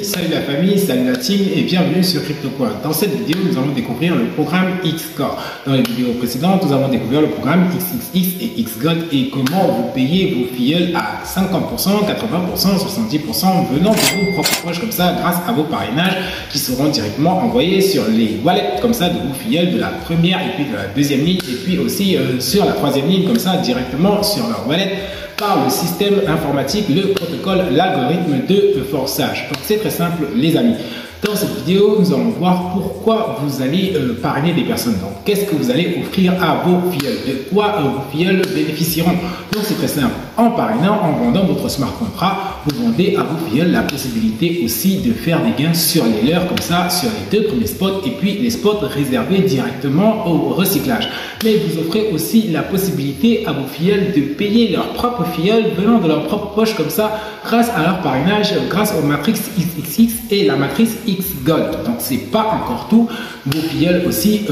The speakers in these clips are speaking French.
Salut la famille, salut la team et bienvenue sur CryptoCoin. Dans cette vidéo, nous allons découvrir le programme Xcore. Dans les vidéos précédentes, nous avons découvert le programme XXX et Xgold et comment vous payez vos filleuls à 50%, 80%, 70% venant de vos propres poches comme ça grâce à vos parrainages qui seront directement envoyés sur les wallets comme ça de vos filleuls de la première et puis de la deuxième ligne et puis aussi sur la troisième ligne comme ça directement sur leur wallet par le système informatique, le protocole, l'algorithme de forçage. Donc c'est très simple les amis. Dans cette vidéo, nous allons voir pourquoi vous allez parrainer des personnes. Donc, qu'est-ce que vous allez offrir à vos filleuls? De quoi vos filleuls bénéficieront? Donc, c'est très simple. En parrainant, en vendant votre smart contract, vous vendez à vos filleuls la possibilité aussi de faire des gains sur les leurs, comme ça, sur les deux premiers spots et puis les spots réservés directement au recyclage. Mais vous offrez aussi la possibilité à vos filleuls de payer leurs propres filleuls venant de leur propre poche, comme ça, grâce à leur parrainage, grâce aux matrices XXX et la matrice Xgold. Donc c'est pas encore tout. Vos filleuls aussi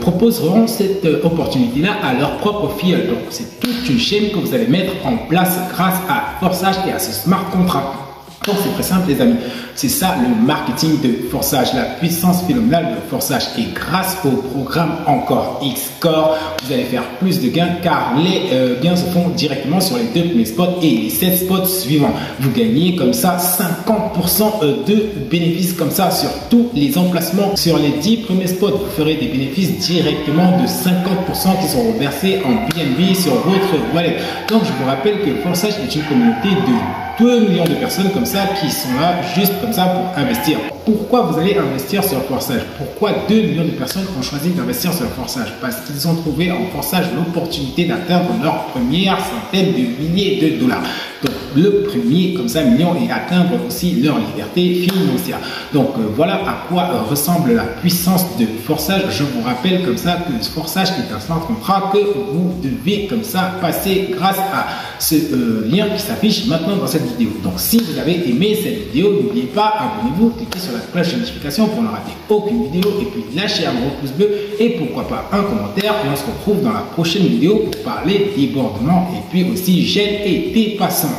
proposeront cette opportunité-là à leurs propres filleuls. Donc c'est toute une chaîne que vous allez mettre en place grâce à Forçage et à ce smart contract. Donc c'est très simple les amis, c'est ça le marketing de Forçage, la puissance phénoménale de Forçage. Et grâce au programme encore Xcore, vous allez faire plus de gains car les gains se font directement sur les deux premiers spots et les 7 spots suivants. Vous gagnez comme ça 50% de bénéfices comme ça sur tous les emplacements. Sur les 10 premiers spots, vous ferez des bénéfices directement de 50% qui seront versés en BNB sur votre wallet. Donc je vous rappelle que Forçage est une communauté de 2 millions de personnes comme ça qui sont là juste comme ça pour investir. Pourquoi vous allez investir sur Forçage? Pourquoi 2 millions de personnes ont choisi d'investir sur Forçage? Parce qu'ils ont trouvé en Forçage l'opportunité d'atteindre leur première centaine de milliers de dollars. Donc le premier comme ça million et atteindre aussi leur liberté financière. Donc voilà à quoi ressemble la puissance de Forçage. Je vous rappelle comme ça que Forçage est un smart contract que vous devez comme ça passer grâce à ce lien qui s'affiche maintenant dans cette vidéo. Donc si vous avez aimé cette vidéo, n'oubliez pas, abonnez-vous, cliquez sur la cloche de notification pour ne rater aucune vidéo et puis lâchez un gros pouce bleu et pourquoi pas un commentaire. Et on se retrouve dans la prochaine vidéo pour parler débordement et puis aussi gel et dépassant.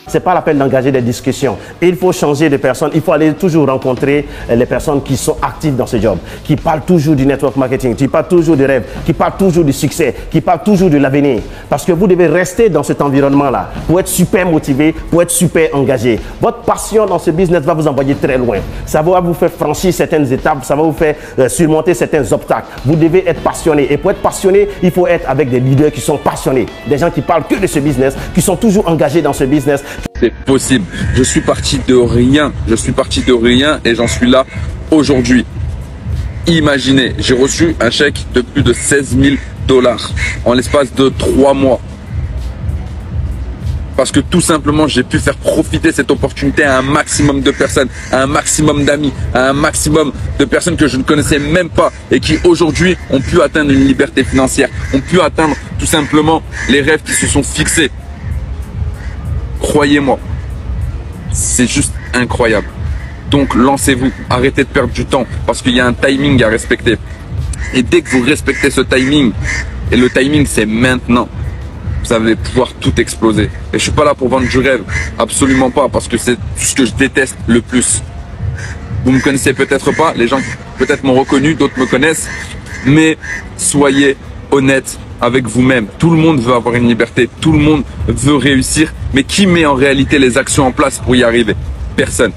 C'est pas la peine d'engager des discussions. Il faut changer de personnes. Il faut aller toujours rencontrer les personnes qui sont actives dans ce job, qui parlent toujours du network marketing, qui parlent toujours des rêves, qui parlent toujours du succès, qui parlent toujours de l'avenir. Parce que vous devez rester dans cet environnement-là pour être super motivé, pour être super engagé. Votre passion dans ce business va vous envoyer très loin. Ça va vous faire franchir certaines étapes, ça va vous faire surmonter certains obstacles. Vous devez être passionné. Et pour être passionné, il faut être avec des leaders qui sont passionnés. Des gens qui parlent que de ce business, qui sont toujours engagés dans ce business. C'est possible. Je suis parti de rien. Je suis parti de rien et j'en suis là aujourd'hui. Imaginez, j'ai reçu un chèque de plus de 16 000 dollars en l'espace de 3 mois. Parce que tout simplement, j'ai pu faire profiter cette opportunité à un maximum de personnes, à un maximum d'amis, à un maximum de personnes que je ne connaissais même pas et qui aujourd'hui ont pu atteindre une liberté financière, ont pu atteindre tout simplement les rêves qui se sont fixés. Croyez-moi, c'est juste incroyable. Donc lancez-vous, arrêtez de perdre du temps parce qu'il y a un timing à respecter. Et dès que vous respectez ce timing, et le timing c'est maintenant, vous allez pouvoir tout exploser. Et je suis pas là pour vendre du rêve, absolument pas, parce que c'est ce que je déteste le plus. Vous me connaissez peut-être pas, les gens peut-être m'ont reconnu, d'autres me connaissent, mais soyez honnête avec vous-même. Tout le monde veut avoir une liberté, tout le monde veut réussir, mais qui met en réalité les actions en place pour y arriver? Personne.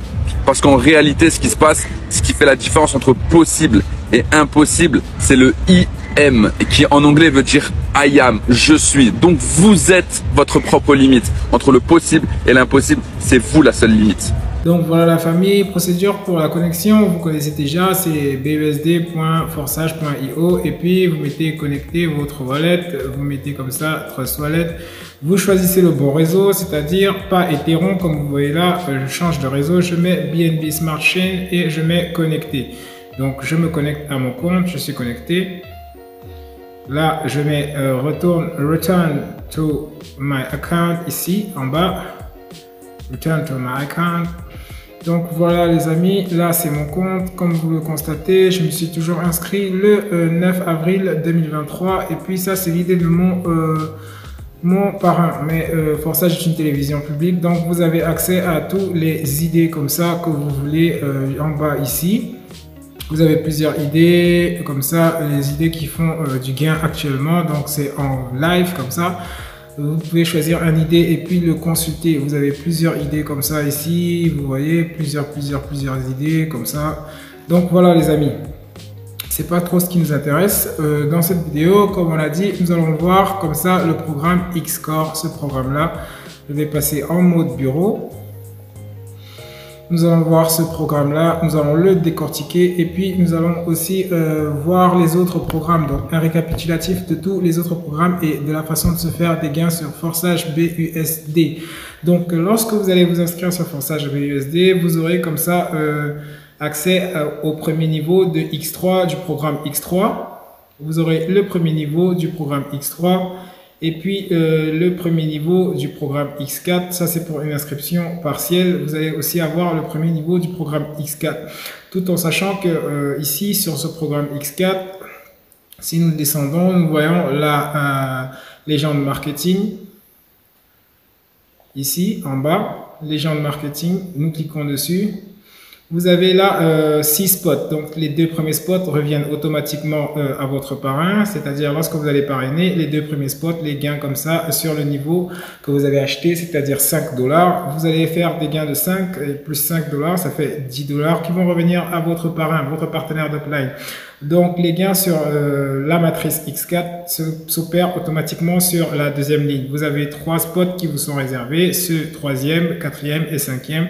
Parce qu'en réalité, ce qui se passe, ce qui fait la différence entre possible et impossible, c'est le IM, qui en anglais veut dire I am, je suis. Donc vous êtes votre propre limite. Entre le possible et l'impossible, c'est vous la seule limite. Donc voilà la famille, procédure pour la connexion, vous connaissez déjà, c'est busd.forçage.io et puis vous mettez connecter votre wallet, vous mettez comme ça Trust Wallet, vous choisissez le bon réseau, c'est-à-dire pas Ethereum comme vous voyez là, je change de réseau, je mets BNB Smart Chain et je mets connecter. Donc je me connecte à mon compte, je suis connecté. Là je mets return to my account ici en bas. Return to my account. Donc voilà les amis, là c'est mon compte. Comme vous le constatez, je me suis toujours inscrit le 9 avril 2023. Et puis ça c'est l'idée de mon mon parrain, mais Forçage est une télévision publique, donc vous avez accès à toutes les idées comme ça que vous voulez en bas ici. Vous avez plusieurs idées comme ça, les idées qui font du gain actuellement, donc c'est en live comme ça. Vous pouvez choisir une idée et puis le consulter. Vous avez plusieurs idées comme ça ici, vous voyez, plusieurs idées comme ça. Donc voilà les amis. C'est pas trop ce qui nous intéresse. Dans cette vidéo, comme on l'a dit, nous allons voir comme ça le programme Xcore. Ce programme-là, je vais passer en mode bureau. Nous allons voir ce programme-là, nous allons le décortiquer et puis nous allons aussi voir les autres programmes. Donc un récapitulatif de tous les autres programmes et de la façon de se faire des gains sur Forçage BUSD. Donc lorsque vous allez vous inscrire sur Forçage BUSD, vous aurez comme ça accès au premier niveau de X3 du programme X3. Vous aurez le premier niveau du programme X3 et puis le premier niveau du programme X4. Ça c'est pour une inscription partielle. Vous allez aussi avoir le premier niveau du programme X4. Tout en sachant que ici sur ce programme X4, si nous descendons, nous voyons la légende marketing. Ici en bas, légende marketing, nous cliquons dessus. Vous avez là 6 spots, donc les 2 premiers spots reviennent automatiquement à votre parrain, c'est-à-dire lorsque vous allez parrainer, les 2 premiers spots, les gains comme ça sur le niveau que vous avez acheté, c'est-à-dire $5. Vous allez faire des gains de 5 et plus $5, ça fait $10 qui vont revenir à votre parrain, votre partenaire d'upline. Donc les gains sur la matrice X4 s'opèrent automatiquement sur la deuxième ligne. Vous avez 3 spots qui vous sont réservés, ce 3e, 4e et 5e.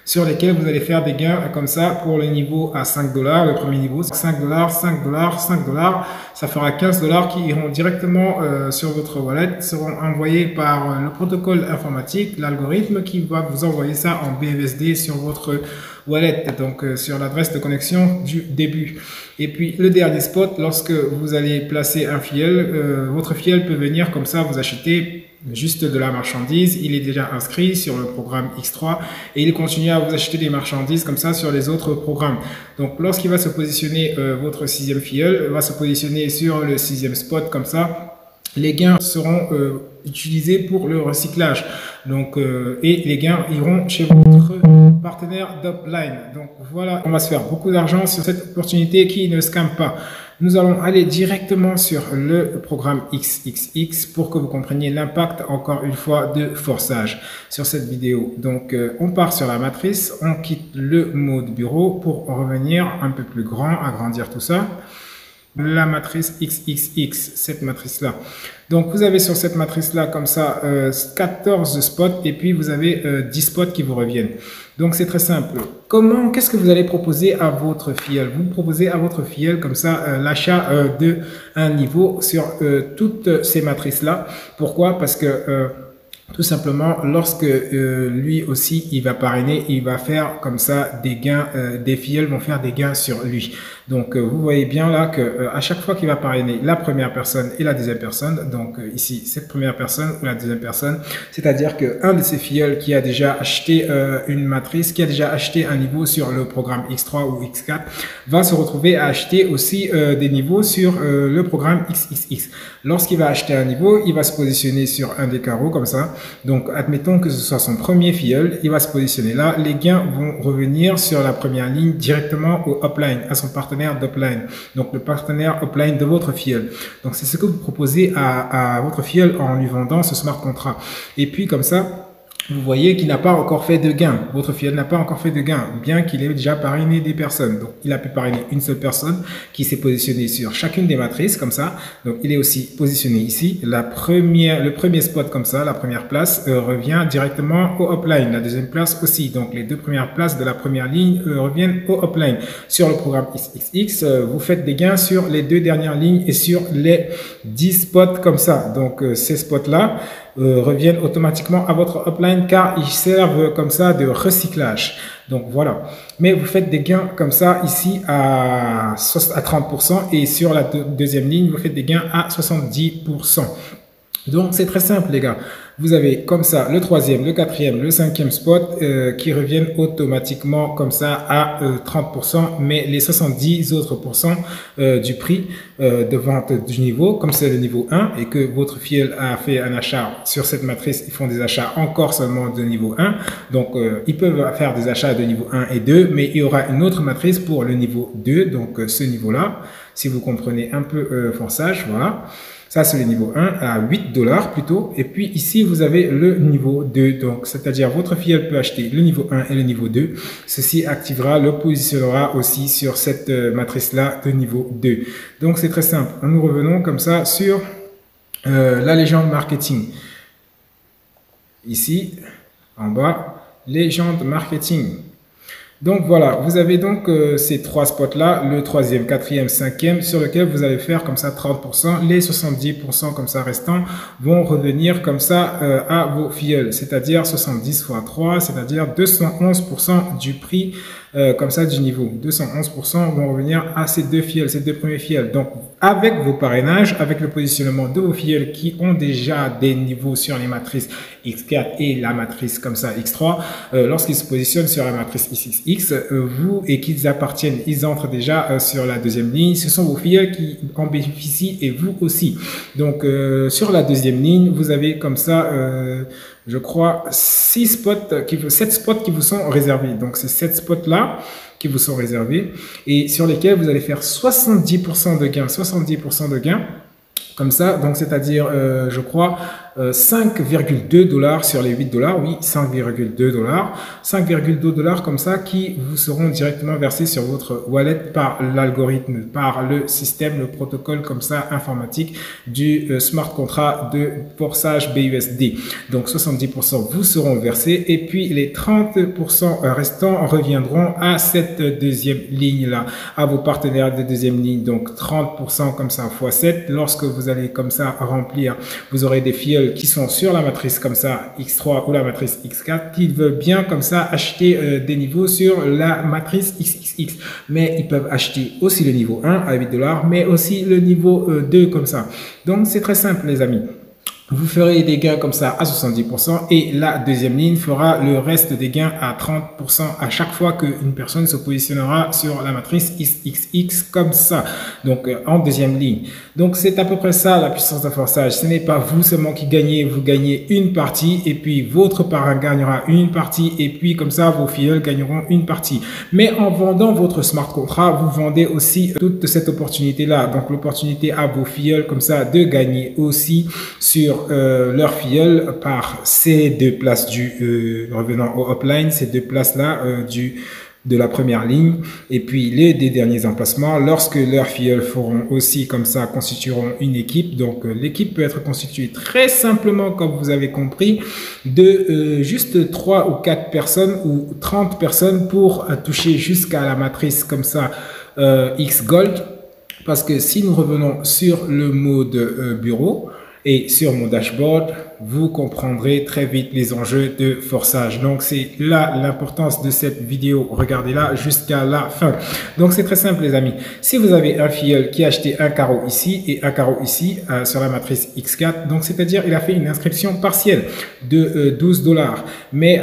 Sur lesquels vous allez faire des gains comme ça pour le niveau à $5, le premier niveau, $5, $5, $5, ça fera $15 qui iront directement sur votre wallet, seront envoyés par le protocole informatique, l'algorithme qui va vous envoyer ça en BUSD sur votre wallet, donc sur l'adresse de connexion du début. Et puis le dernier spot, lorsque vous allez placer un filleul, votre filleul peut venir comme ça vous acheter juste de la marchandise. Il est déjà inscrit sur le programme X3 et il continue à vous acheter des marchandises comme ça sur les autres programmes. Donc lorsqu'il va se positionner, votre 6e filleul va se positionner sur le 6e spot comme ça, les gains seront utilisés pour le recyclage. Donc et les gains iront chez votre partenaire d'upline. Donc voilà, on va se faire beaucoup d'argent sur cette opportunité qui ne scam pas. Nous allons aller directement sur le programme XXX pour que vous compreniez l'impact, encore une fois, de forçage sur cette vidéo. Donc, on part sur la matrice, on quitte le mode bureau pour revenir un peu plus grand, agrandir tout ça. La matrice XXX, cette matrice-là. Donc, vous avez sur cette matrice-là, comme ça, 14 spots et puis vous avez 10 spots qui vous reviennent. Donc, c'est très simple. Qu'est-ce que vous allez proposer à votre filleul? Vous proposez à votre filleul, comme ça, l'achat de un niveau sur toutes ces matrices-là. Pourquoi? Parce que tout simplement, lorsque lui aussi, il va parrainer, il va faire comme ça des gains, des filleuls vont faire des gains sur lui. Donc, vous voyez bien là que à chaque fois qu'il va parrainer la première personne et la deuxième personne, donc ici, cette première personne ou la deuxième personne, c'est-à-dire que un de ces filleuls qui a déjà acheté une matrice, qui a déjà acheté un niveau sur le programme X3 ou X4, va se retrouver à acheter aussi des niveaux sur le programme XXX. Lorsqu'il va acheter un niveau, il va se positionner sur un des carreaux comme ça. Donc, admettons que ce soit son premier filleul, il va se positionner là. Les gains vont revenir sur la première ligne directement au upline, à son partenaire d'upline. Donc, le partenaire upline de votre filleul. Donc, c'est ce que vous proposez à votre filleul en lui vendant ce smart contract. Et puis, comme ça, vous voyez qu'il n'a pas encore fait de gain. Votre filleul n'a pas encore fait de gain, bien qu'il ait déjà parrainé des personnes. Donc, il a pu parrainer une seule personne qui s'est positionnée sur chacune des matrices, comme ça. Donc, il est aussi positionné ici. Le premier spot, comme ça, la première place, revient directement au upline. La deuxième place aussi. Donc, les 2 premières places de la première ligne reviennent au upline. Sur le programme XXX, vous faites des gains sur les 2 dernières lignes et sur les 10 spots comme ça. Donc, ces spots-là reviennent automatiquement à votre upline car ils servent comme ça de recyclage. Donc voilà. Mais vous faites des gains comme ça ici à 30% et sur la deuxième ligne, vous faites des gains à 70%. Donc c'est très simple les gars. vous avez comme ça le troisième, le quatrième, le cinquième spot qui reviennent automatiquement comme ça à 30%, mais les 70 autres pourcents du prix de vente du niveau, comme c'est le niveau 1 et que votre filleul a fait un achat sur cette matrice, ils font des achats encore seulement de niveau 1, donc ils peuvent faire des achats de niveau 1 et 2, mais il y aura une autre matrice pour le niveau 2, donc ce niveau-là, si vous comprenez un peu forçage, voilà. Ça, c'est le niveau 1 à 8 $ plutôt. Et puis ici, vous avez le niveau 2. Donc, c'est-à-dire votre filleul peut acheter le niveau 1 et le niveau 2. Ceci activera, le positionnera aussi sur cette matrice-là de niveau 2. Donc, c'est très simple. Nous revenons comme ça sur la légende marketing. Ici, en bas, légende marketing. Donc voilà, vous avez donc ces trois spots-là, le troisième, quatrième, cinquième, sur lequel vous allez faire comme ça 30%. Les 70% comme ça restants vont revenir comme ça à vos filleuls, c'est-à-dire 70 fois 3, c'est-à-dire 211% du prix comme ça du niveau. 211% vont revenir à ces deux filleuls, ces deux premiers filleuls. Donc avec vos parrainages, avec le positionnement de vos filleuls qui ont déjà des niveaux sur les matrices X4 et la matrice comme ça X3, lorsqu'ils se positionnent sur la matrice XXX, vous et qu'ils appartiennent, ils entrent déjà sur la deuxième ligne. Ce sont vos filleuls qui en bénéficient et vous aussi. Donc sur la deuxième ligne, vous avez comme ça je crois 7 spots qui vous sont réservés. Donc c'est 7 spots là qui vous sont réservés et sur lesquels vous allez faire 70% de gains, 70% de gains comme ça. Donc c'est-à-dire je crois 5,2 $ sur les 8 $, oui, 5,2 $, 5,2 $ comme ça qui vous seront directement versés sur votre wallet par l'algorithme, par le système, le protocole comme ça informatique du smart contract de forçage BUSD. Donc 70% vous seront versés et puis les 30% restants reviendront à cette deuxième ligne là, à vos partenaires de deuxième ligne. Donc 30% comme ça fois 7, lorsque vous allez comme ça remplir, vous aurez des filleuls qui sont sur la matrice comme ça X3 ou la matrice X4 qui veulent bien comme ça acheter des niveaux sur la matrice XXX, mais ils peuvent acheter aussi le niveau 1 à 8 $, mais aussi le niveau 2 comme ça. Donc c'est très simple les amis. Vous ferez des gains comme ça à 70% et la deuxième ligne fera le reste des gains à 30% à chaque fois qu'une personne se positionnera sur la matrice XXX comme ça. Donc en deuxième ligne. Donc c'est à peu près ça la puissance de forçage. Ce n'est pas vous seulement qui gagnez, vous gagnez une partie et puis votre parrain gagnera une partie et puis comme ça vos filleuls gagneront une partie. Mais en vendant votre smart contract, vous vendez aussi toute cette opportunité là. Donc l'opportunité à vos filleuls comme ça de gagner aussi sur leur filleul par ces deux places revenant au upline, ces deux places là de la première ligne et puis les deux derniers emplacements lorsque leurs filleuls feront aussi comme ça, constitueront une équipe. Donc l'équipe peut être constituée très simplement comme vous avez compris de juste 3 ou 4 personnes ou 30 personnes pour toucher jusqu'à la matrice comme ça X Gold, parce que si nous revenons sur le mode bureau et sur mon dashboard, vous comprendrez très vite les enjeux de forçage. Donc, c'est là l'importance de cette vidéo. Regardez-la jusqu'à la fin. Donc, c'est très simple, les amis. Si vous avez un filleul qui a acheté un carreau ici et un carreau ici sur la matrice X4, donc c'est-à-dire il a fait une inscription partielle de 12 $. Mais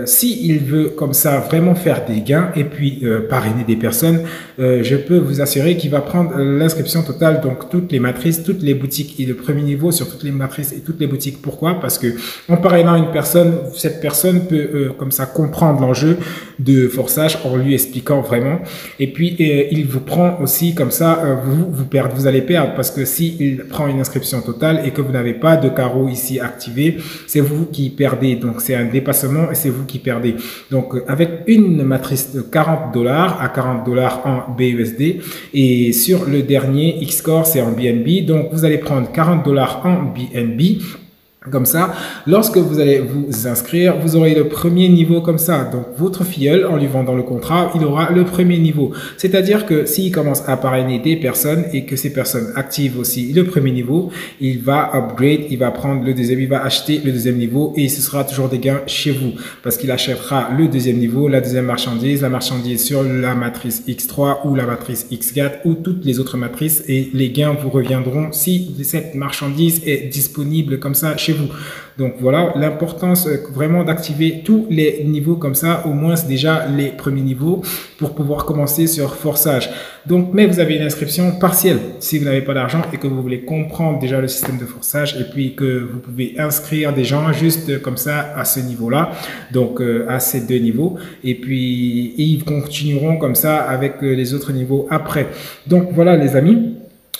si il veut comme ça vraiment faire des gains et puis parrainer des personnes, je peux vous assurer qu'il va prendre l'inscription totale, donc toutes les matrices, toutes les boutiques et le premier niveau sur toutes les matrices et toutes les boutiques. Pourquoi? Parce que en parrainant une personne, cette personne peut comme ça comprendre l'enjeu de forçage en lui expliquant vraiment. Et puis il vous prend aussi comme ça, vous allez perdre parce que si il prend une inscription totale et que vous n'avez pas de carreau ici activé, c'est vous qui perdez. Donc c'est un dépassement et c'est vous qui perdez. Donc avec une matrice de 40 $ à 40 $ en BUSD et sur le dernier X-Core c'est en BNB. Donc vous allez prendre 40 $ en BNB. Comme ça, lorsque vous allez vous inscrire, vous aurez le premier niveau comme ça. Donc, votre filleul, en lui vendant le contrat, il aura le premier niveau. C'est-à-dire que s'il commence à parrainer des personnes et que ces personnes activent aussi le premier niveau, il va upgrade, il va prendre le deuxième, il va acheter le deuxième niveau et ce sera toujours des gains chez vous parce qu'il achètera le deuxième niveau, la deuxième marchandise, la marchandise sur la matrice X3 ou la matrice X4 ou toutes les autres matrices et les gains vous reviendront si cette marchandise est disponible comme ça chez chez vous. Donc voilà l'importance vraiment d'activer tous les niveaux comme ça, au moins déjà les premiers niveaux pour pouvoir commencer sur forçage. Donc, mais vous avez une inscription partielle si vous n'avez pas d'argent et que vous voulez comprendre déjà le système de forçage et puis que vous pouvez inscrire des gens juste comme ça à ce niveau-là, donc à ces deux niveaux et puis ils continueront comme ça avec les autres niveaux après. Donc voilà les amis.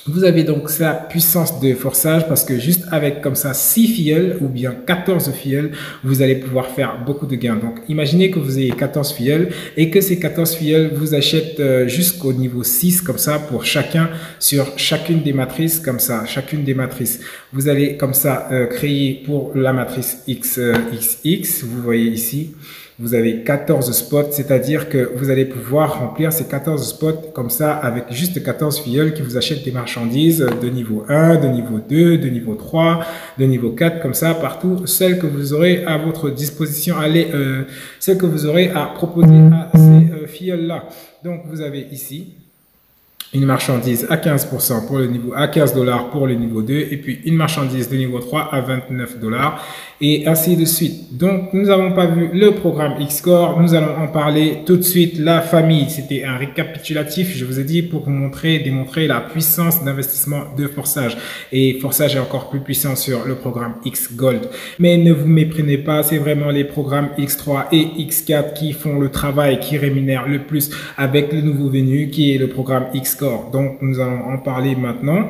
Vous avez donc sa puissance de forçage parce que juste avec comme ça 6 filleuls ou bien 14 filleuls, vous allez pouvoir faire beaucoup de gains. Donc imaginez que vous ayez 14 filleuls et que ces 14 filleuls vous achètent jusqu'au niveau 6 comme ça pour chacun sur chacune des matrices comme ça, chacune des matrices. Vous allez comme ça créer pour la matrice XXX, vous voyez ici. Vous avez 14 spots, c'est-à-dire que vous allez pouvoir remplir ces 14 spots comme ça avec juste 14 filleuls qui vous achètent des marchandises de niveau 1, de niveau 2, de niveau 3, de niveau 4, comme ça partout, celles que vous aurez à votre disposition, celles que vous aurez à proposer à ces filleuls-là. Donc vous avez ici une marchandise à 15% pour le niveau, à 15 $ pour le niveau 2 et puis une marchandise de niveau 3 à 29 $ et ainsi de suite. Donc, nous n'avons pas vu le programme Xcore. Nous allons en parler tout de suite. La famille, c'était un récapitulatif. Je vous ai dit pour vous démontrer la puissance d'investissement de forçage. Et forçage est encore plus puissant sur le programme Xgold. Mais ne vous méprenez pas, c'est vraiment les programmes X3 et X4 qui font le travail, qui rémunèrent le plus avec le nouveau venu qui est le programme Xcore. Donc, nous allons en parler maintenant.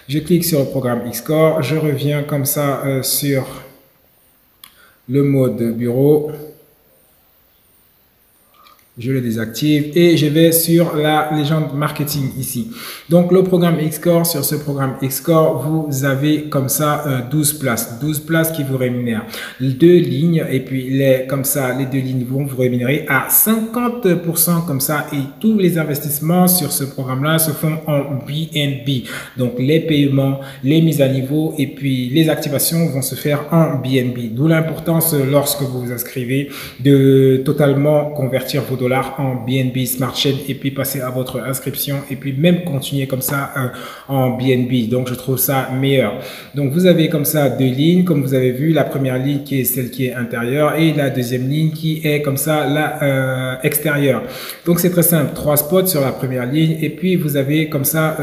Je clique sur le programme Xcore. Je reviens comme ça sur le mode bureau, je le désactive et je vais sur la légende marketing ici. Donc le programme Xcore, sur ce programme Xcore, vous avez comme ça 12 places qui vous rémunèrent. 2 lignes et puis comme ça, les 2 lignes vont vous rémunérer à 50% comme ça et tous les investissements sur ce programme-là se font en BNB. Donc les paiements, les mises à niveau et puis les activations vont se faire en BNB. D'où l'importance lorsque vous vous inscrivez de totalement convertir vos dollars en BNB Smart Chain et puis passer à votre inscription et puis même continuer comme ça en BNB. Donc je trouve ça meilleur. Donc vous avez comme ça 2 lignes, comme vous avez vu, la première ligne qui est celle qui est intérieure et la deuxième ligne qui est comme ça la extérieure. Donc c'est très simple, 3 spots sur la première ligne et puis vous avez comme ça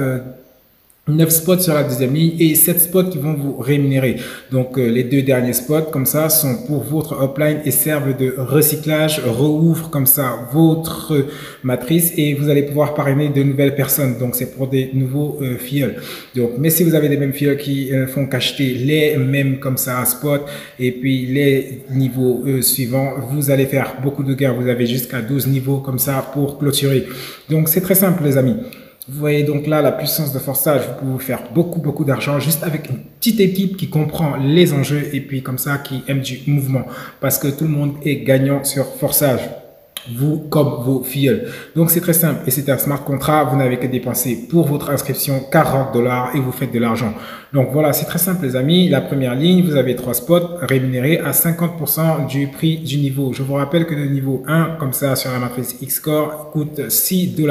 9 spots sur la deuxième ligne et 7 spots qui vont vous rémunérer. Donc les 2 derniers spots comme ça sont pour votre upline et servent de recyclage, rouvrent comme ça votre matrice et vous allez pouvoir parrainer de nouvelles personnes. Donc c'est pour des nouveaux filleuls. Donc mais si vous avez des mêmes filleuls qui font qu'acheter les mêmes comme ça spots et puis les niveaux suivants, vous allez faire beaucoup de gains. Vous avez jusqu'à 12 niveaux comme ça pour clôturer. Donc c'est très simple les amis. Vous voyez donc là la puissance de forçage, vous pouvez faire beaucoup d'argent juste avec une petite équipe qui comprend les enjeux et puis comme ça qui aime du mouvement parce que tout le monde est gagnant sur forçage. Vous comme vos filleuls. Donc c'est très simple et c'est un smart contract. Vous n'avez qu'à dépenser pour votre inscription 40 $ et vous faites de l'argent. Donc voilà, c'est très simple les amis. La première ligne, vous avez 3 spots rémunérés à 50% du prix du niveau. Je vous rappelle que le niveau 1, comme ça sur la matrice Xcore, coûte 6 $.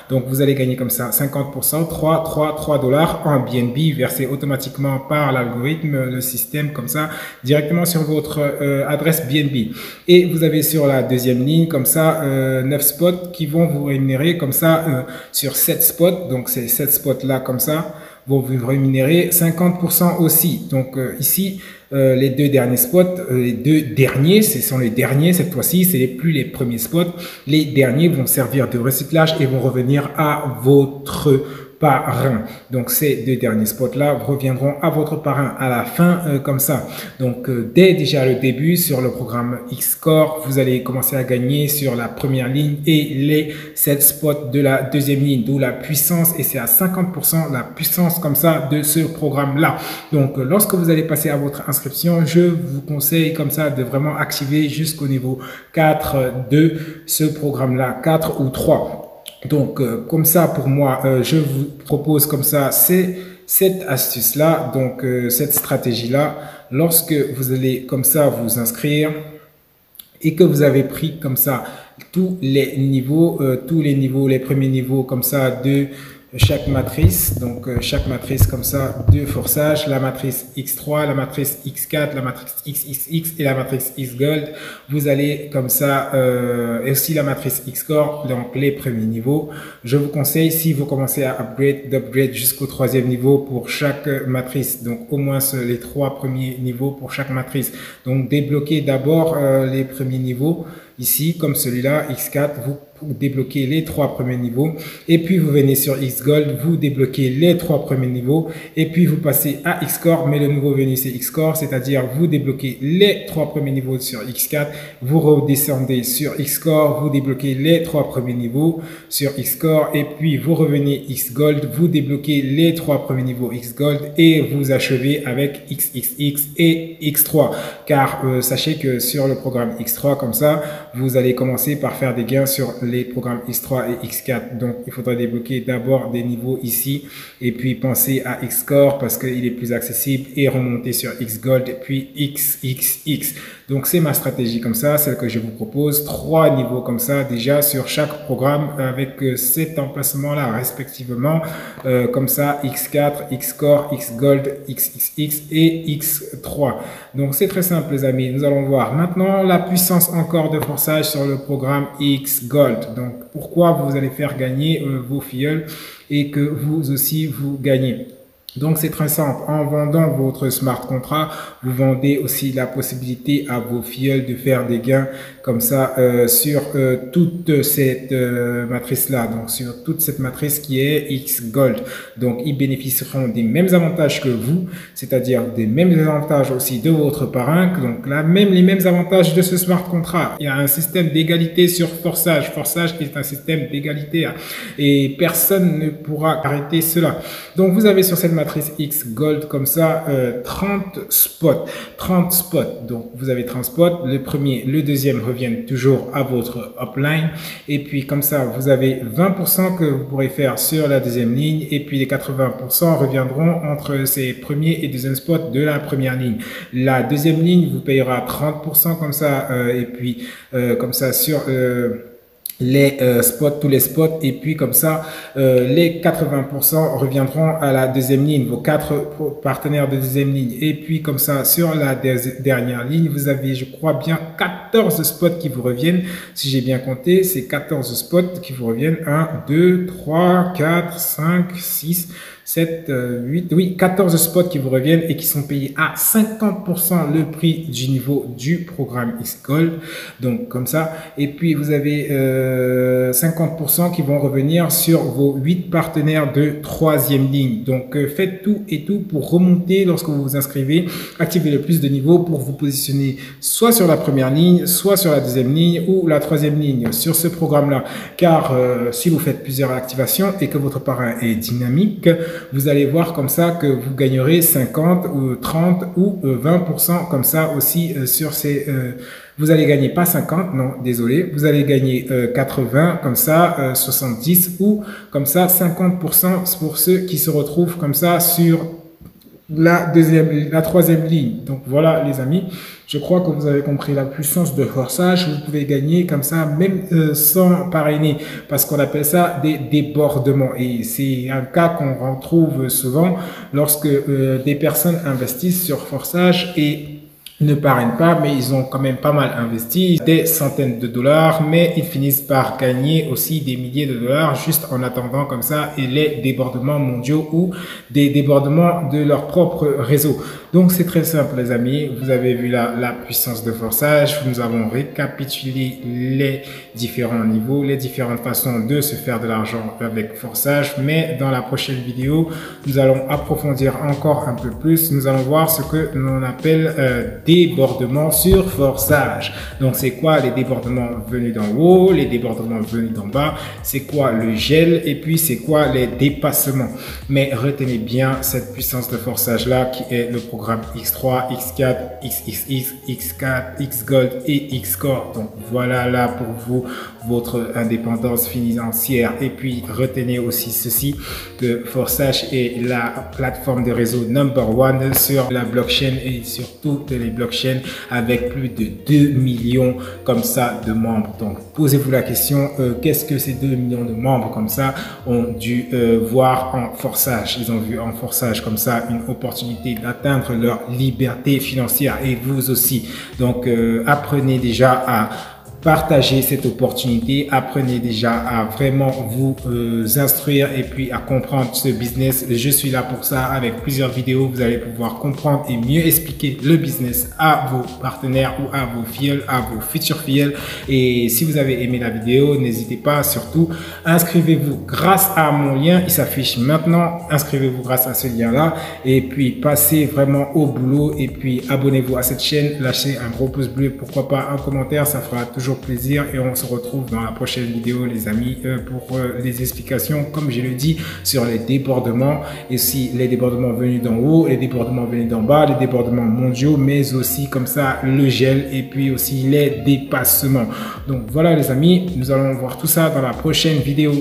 Donc vous allez gagner comme ça 50%, 3 $ en BNB versé automatiquement par l'algorithme, le système comme ça, directement sur votre adresse BNB. Et vous avez sur la deuxième ligne comme ça 9 spots qui vont vous rémunérer comme ça sur 7 spots. Donc ces 7 spots là comme ça vont vous rémunérer 50% aussi. Donc ici les 2 derniers spots, les 2 derniers, ce sont les derniers cette fois-ci, c'est plus les premiers spots. Les derniers vont servir de recyclage et vont revenir à votre parrain. Donc ces 2 derniers spots là reviendront à votre parrain à la fin comme ça. Donc dès déjà le début sur le programme Xcore, vous allez commencer à gagner sur la première ligne et les 7 spots de la deuxième ligne, d'où la puissance et c'est à 50% la puissance comme ça de ce programme là. Donc lorsque vous allez passer à votre inscription, je vous conseille comme ça de vraiment activer jusqu'au niveau 4 de ce programme là, 4 ou 3. Donc, comme ça, pour moi, je vous propose comme ça, c'est cette astuce-là, donc cette stratégie-là, lorsque vous allez comme ça vous inscrire et que vous avez pris comme ça tous les niveaux, les premiers niveaux comme ça de chaque matrice, donc chaque matrice comme ça de forçage, la matrice X3, la matrice X4, la matrice XXX et la matrice Xgold. Vous allez comme ça, et aussi la matrice Xcore, donc les premiers niveaux. Je vous conseille, si vous commencez à d'upgrade jusqu'au 3e niveau pour chaque matrice, donc au moins les 3 premiers niveaux pour chaque matrice. Donc débloquez d'abord les premiers niveaux. Ici, comme celui-là, X4, vous débloquez les 3 premiers niveaux. Et puis, vous venez sur Xgold, vous débloquez les 3 premiers niveaux. Et puis, vous passez à Xcore, mais le nouveau venu, c'est Xcore, c'est-à-dire vous débloquez les 3 premiers niveaux sur X4. Vous redescendez sur Xcore, vous débloquez les 3 premiers niveaux sur Xcore. Et puis, vous revenez Xgold, vous débloquez les 3 premiers niveaux Xgold et vous achevez avec XXX et X3. Car sachez que sur le programme X3, comme ça, vous allez commencer par faire des gains sur les programmes X3 et X4. Donc, il faudra débloquer d'abord des niveaux ici et puis penser à Xcore parce qu'il est plus accessible et remonter sur Xgold et puis XXX. Donc, c'est ma stratégie comme ça, celle que je vous propose. 3 niveaux comme ça déjà sur chaque programme avec cet emplacement-là respectivement. Comme ça, X4, Xcore, Xgold, XXX et X3. Donc, c'est très simple les amis. Nous allons voir maintenant la puissance encore de forçage sur le programme Xgold. Donc, pourquoi vous allez faire gagner vos filleuls et que vous aussi vous gagnez. Donc, c'est très simple. En vendant votre smart contract, vous vendez aussi la possibilité à vos filleuls de faire des gains comme ça sur toute cette matrice-là. Donc, sur toute cette matrice qui est Xgold. Donc, ils bénéficieront des mêmes avantages que vous, c'est-à-dire des mêmes avantages aussi de votre parrain. Donc, là, même les mêmes avantages de ce smart contract. Il y a un système d'égalité sur forçage. Forçage est un système d'égalité et personne ne pourra arrêter cela. Donc, vous avez sur cette matrice Xgold comme ça 30 spots. 30 spots. Donc, vous avez 30 spots. Le premier, le deuxième reviennent toujours à votre upline. Et puis, comme ça, vous avez 20% que vous pourrez faire sur la deuxième ligne. Et puis, les 80% reviendront entre ces premiers et deuxième spots de la première ligne. La deuxième ligne vous payera 30% comme ça. Et puis, comme ça, sur les spots, tous les spots, et puis comme ça les 80% reviendront à la deuxième ligne, vos 4 partenaires de deuxième ligne. Et puis comme ça sur la dernière ligne, vous avez, je crois bien, 14 spots qui vous reviennent. Si j'ai bien compté, c'est 14 spots qui vous reviennent. 1, 2, 3, 4, 5, 6, 7, 8, oui, 14 spots qui vous reviennent et qui sont payés à 50% le prix du niveau du programme Xgold. Donc, comme ça. Et puis, vous avez 50% qui vont revenir sur vos 8 partenaires de 3e ligne. Donc, faites tout et tout pour remonter lorsque vous vous inscrivez. Activez le plus de niveaux pour vous positionner soit sur la première ligne, soit sur la deuxième ligne ou la 3e ligne sur ce programme-là. Car si vous faites plusieurs activations et que votre parrain est dynamique, vous allez voir comme ça que vous gagnerez 50 ou 30 ou 20% comme ça aussi sur ces... vous allez gagner pas 50, non, désolé. Vous allez gagner 80, comme ça, 70 ou comme ça 50% pour ceux qui se retrouvent comme ça sur la 3e ligne. Donc voilà les amis, je crois que vous avez compris la puissance de forçage. Vous pouvez gagner comme ça même sans parrainer, parce qu'on appelle ça des débordements, et c'est un cas qu'on retrouve souvent lorsque des personnes investissent sur forçage et ne parrainent pas, mais ils ont quand même pas mal investi, des centaines de dollars, mais ils finissent par gagner aussi des milliers de dollars juste en attendant comme ça et les débordements mondiaux ou des débordements de leur propre réseau. Donc c'est très simple les amis, vous avez vu la puissance de forçage, nous avons récapitulé les différents niveaux, les différentes façons de se faire de l'argent avec forçage, mais dans la prochaine vidéo, nous allons approfondir encore un peu plus, nous allons voir ce que l'on appelle débordement sur forçage. Donc c'est quoi les débordements venus d'en haut, les débordements venus d'en bas, c'est quoi le gel et puis c'est quoi les dépassements. Mais retenez bien cette puissance de forçage là qui est le programme programmes X3, X4, XXX, X4, X-Gold et X-Core. Donc voilà là pour vous votre indépendance financière. Et puis retenez aussi ceci, que Forsage est la plateforme de réseau #1 sur la blockchain et sur toutes les blockchains avec plus de 2 millions comme ça de membres. Donc posez-vous la question, qu'est-ce que ces 2 millions de membres comme ça ont dû voir en Forsage? Ils ont vu en Forsage comme ça une opportunité d'atteindre leur liberté financière, et vous aussi. Donc apprenez déjà à partager cette opportunité, apprenez déjà à vraiment vous instruire et puis à comprendre ce business. Je suis là pour ça. Avec plusieurs vidéos, vous allez pouvoir comprendre et mieux expliquer le business à vos partenaires ou à vos filleuls, à vos futurs filleuls. Et si vous avez aimé la vidéo, n'hésitez pas, surtout inscrivez-vous grâce à mon lien, il s'affiche maintenant. Inscrivez-vous grâce à ce lien là et puis passez vraiment au boulot, et puis abonnez-vous à cette chaîne, lâchez un gros pouce bleu, pourquoi pas un commentaire, ça fera toujours plaisir. Et on se retrouve dans la prochaine vidéo les amis pour les explications, comme je le dis, sur les débordements, et aussi les débordements venus d'en haut, les débordements venus d'en bas, les débordements mondiaux, mais aussi comme ça le gel, et puis aussi les dépassements. Donc voilà les amis, nous allons voir tout ça dans la prochaine vidéo.